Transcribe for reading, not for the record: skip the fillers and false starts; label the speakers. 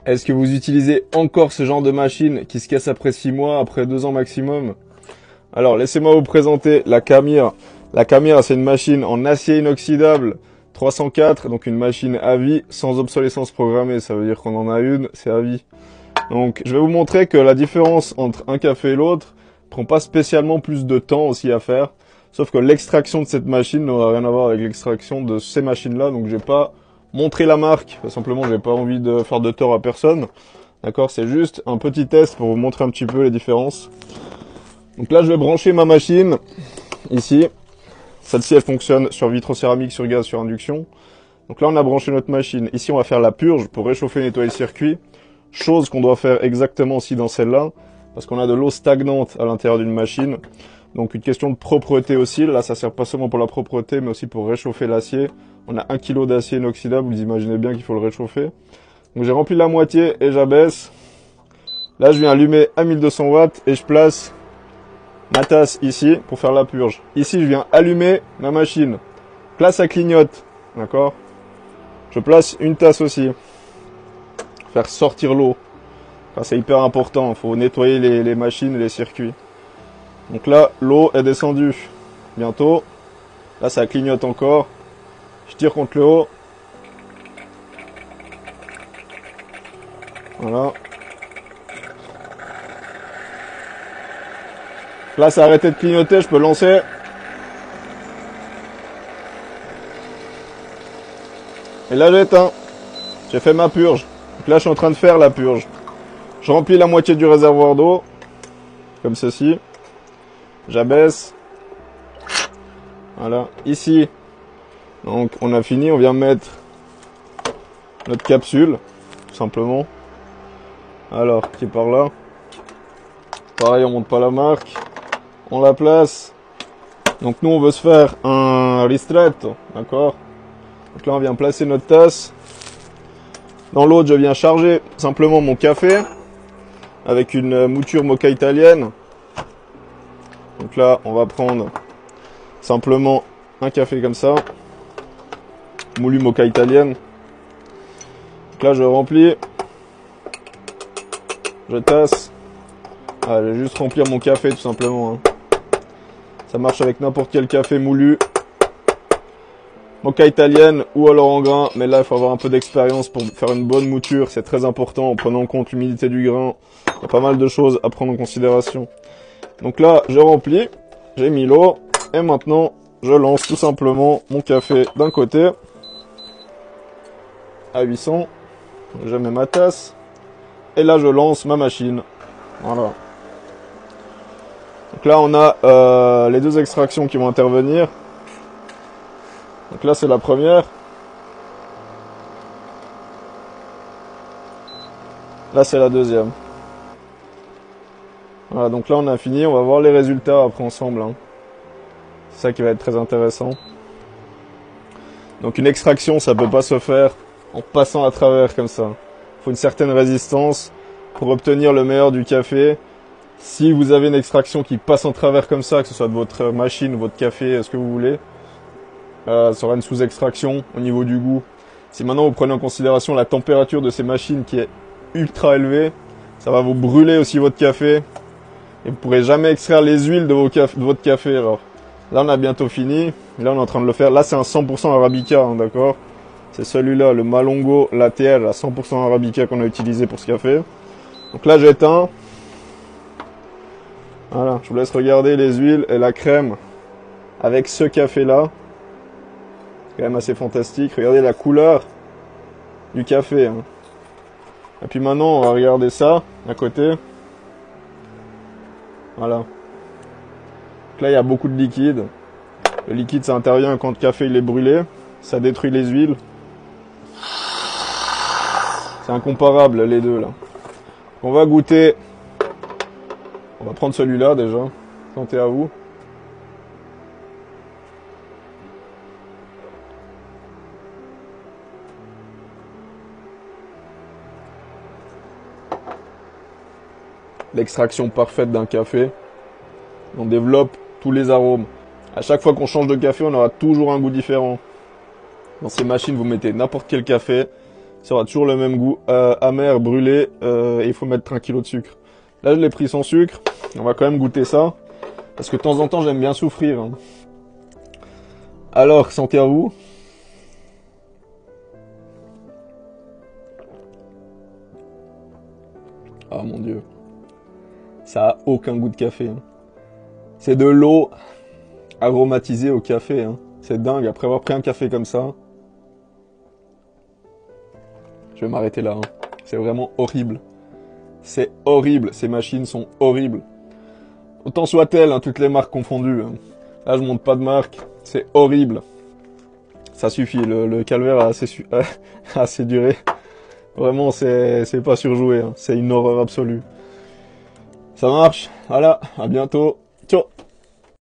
Speaker 1: Est-ce que vous utilisez encore ce genre de machine qui se casse après 6 mois, après 2 ans maximum? Alors, laissez-moi vous présenter la Camir. La Camir, c'est une machine en acier inoxydable 304, donc une machine à vie sans obsolescence programmée. Ça veut dire qu'on en a une, c'est à vie. Donc, je vais vous montrer que la différence entre un café et l'autre prend pas spécialement plus de temps aussi à faire. Sauf que l'extraction de cette machine n'aura rien à voir avec l'extraction de ces machines-là. Donc, j'ai pas montré la marque. Simplement, j'ai pas envie de faire de tort à personne. D'accord? C'est juste un petit test pour vous montrer un petit peu les différences. Donc là, je vais brancher ma machine ici. Celle-ci, elle fonctionne sur vitrocéramique, sur gaz, sur induction. Donc là, on a branché notre machine. Ici, on va faire la purge pour réchauffer et nettoyer le circuit. Chose qu'on doit faire exactement aussi dans celle-là, parce qu'on a de l'eau stagnante à l'intérieur d'une machine. Donc une question de propreté aussi. Là, ça sert pas seulement pour la propreté, mais aussi pour réchauffer l'acier. On a 1 kg d'acier inoxydable, vous imaginez bien qu'il faut le réchauffer. Donc j'ai rempli la moitié et j'abaisse. Là, je viens allumer à 1200 watts et je place ma tasse ici pour faire la purge. Ici, je viens allumer ma machine. Là, ça clignote, d'accord? Je place une tasse aussi. Faire sortir l'eau. C'est hyper important, il faut nettoyer les machines et les circuits. Donc là, l'eau est descendue. Bientôt. Là, ça clignote encore. Je tire contre le haut. Voilà. Là, ça a arrêté de clignoter, je peux lancer. Et là, j'éteins. J'ai fait ma purge. Donc là, je suis en train de faire la purge. Je remplis la moitié du réservoir d'eau. Comme ceci. J'abaisse. Voilà. Ici. Donc, on a fini. On vient mettre notre capsule. Tout simplement. Alors, qui est par là. Pareil, on monte pas la marque. On la place. Donc nous on veut se faire un ristretto, d'accord? Donc là on vient placer notre tasse. Dans l'autre je viens charger simplement mon café avec une mouture moka italienne. Donc là on va prendre simplement un café comme ça, moulu moka italienne. Donc là je remplis, je tasse. Ah, je vais juste remplir mon café tout simplement, hein. Ça marche avec n'importe quel café moulu, moka italienne ou alors en grain. Mais là, il faut avoir un peu d'expérience pour faire une bonne mouture. C'est très important en prenant en compte l'humidité du grain. Il y a pas mal de choses à prendre en considération. Donc là, je remplis. J'ai mis l'eau. Et maintenant, je lance tout simplement mon café d'un côté. À 800. Je mets ma tasse. Et là, je lance ma machine. Voilà. Donc là, on a les deux extractions qui vont intervenir. Donc là, c'est la première. Là, c'est la deuxième. Voilà, donc là, on a fini. On va voir les résultats après ensemble, hein. C'est ça qui va être très intéressant. Donc une extraction, ça peut pas se faire en passant à travers comme ça. Il faut une certaine résistance pour obtenir le meilleur du café. Si vous avez une extraction qui passe en travers comme ça, que ce soit de votre machine, votre café, ce que vous voulez, ça sera une sous-extraction au niveau du goût. Si maintenant vous prenez en considération la température de ces machines qui est ultra élevée, ça va vous brûler aussi votre café. Et vous pourrez jamais extraire les huiles de votre café. Alors là on a bientôt fini. Là on est en train de le faire. Là c'est un 100% Arabica, hein, d'accord? C'est celui-là, le Malongo Latte à 100% Arabica qu'on a utilisé pour ce café. Donc là j'éteins. Voilà, je vous laisse regarder les huiles et la crème avec ce café-là. C'est quand même assez fantastique. Regardez la couleur du café, hein. Et puis maintenant, on va regarder ça à côté. Voilà. Donc là, il y a beaucoup de liquide. Le liquide, ça intervient quand le café il est brûlé. Ça détruit les huiles. C'est incomparable, les deux, là. On va goûter. On va prendre celui-là déjà. Santé à vous. L'extraction parfaite d'un café. On développe tous les arômes. À chaque fois qu'on change de café, on aura toujours un goût différent. Dans ces machines, vous mettez n'importe quel café. Ça aura toujours le même goût, amer, brûlé, et il faut mettre 1 kg de sucre. Là, je l'ai pris sans sucre. On va quand même goûter ça. Parce que de temps en temps, j'aime bien souffrir. Hein. Alors, santé à vous. Ah mon Dieu. Ça a aucun goût de café. Hein. C'est de l'eau aromatisée au café. Hein. C'est dingue. Après avoir pris un café comme ça, je vais m'arrêter là. Hein. C'est vraiment horrible. C'est horrible. Ces machines sont horribles. Autant soit-elle, hein, toutes les marques confondues. Hein. Là, je monte pas de marque. C'est horrible. Ça suffit. Le calvaire a a assez duré. Vraiment, c'est pas surjoué. Hein. C'est une horreur absolue. Ça marche. Voilà. À bientôt.